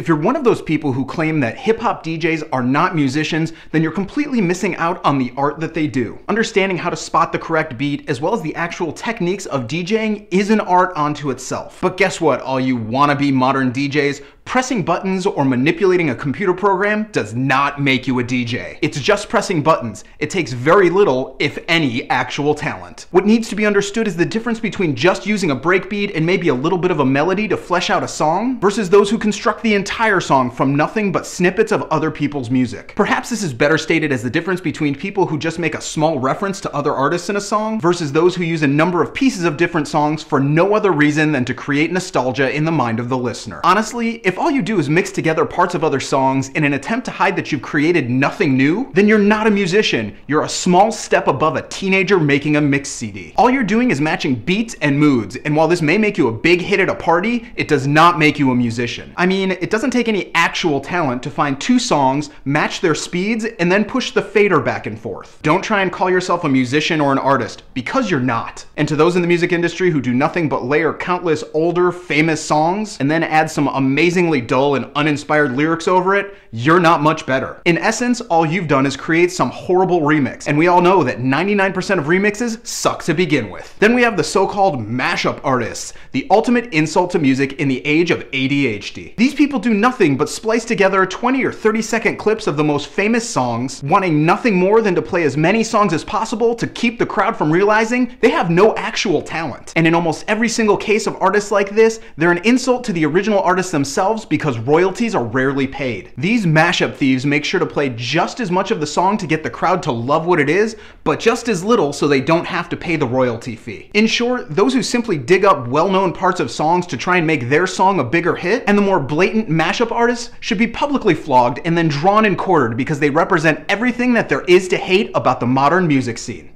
If you're one of those people who claim that hip-hop DJs are not musicians, then you're completely missing out on the art that they do. Understanding how to spot the correct beat, as well as the actual techniques of DJing, is an art unto itself. But guess what, all you wannabe modern DJs? Pressing buttons or manipulating a computer program does not make you a DJ. It's just pressing buttons. It takes very little, if any, actual talent. What needs to be understood is the difference between just using a breakbeat and maybe a little bit of a melody to flesh out a song, versus those who construct the entire song from nothing but snippets of other people's music. Perhaps this is better stated as the difference between people who just make a small reference to other artists in a song, versus those who use a number of pieces of different songs for no other reason than to create nostalgia in the mind of the listener. Honestly, if all you do is mix together parts of other songs in an attempt to hide that you've created nothing new, then you're not a musician. You're a small step above a teenager making a mix CD. All you're doing is matching beats and moods, and while this may make you a big hit at a party, it does not make you a musician. I mean, it doesn't take any actual talent to find two songs, match their speeds, and then push the fader back and forth. Don't try and call yourself a musician or an artist, because you're not. And to those in the music industry who do nothing but layer countless older, famous songs, and then add some amazingly dull and uninspired lyrics over it, you're not much better. In essence, all you've done is create some horrible remix, and we all know that 99% of remixes suck to begin with. Then we have the so-called mashup artists, the ultimate insult to music in the age of ADHD. These people do nothing but splice together 20 or 30-second clips of the most famous songs, wanting nothing more than to play as many songs as possible to keep the crowd from realizing they have no actual talent. And in almost every single case of artists like this, they're an insult to the original artists themselves because royalties are rarely paid. These mashup thieves make sure to play just as much of the song to get the crowd to love what it is, but just as little so they don't have to pay the royalty fee. In short, those who simply dig up well-known parts of songs to try and make their song a bigger hit, and the more blatant mashup artists should be publicly flogged and then drawn and quartered because they represent everything that there is to hate about the modern music scene.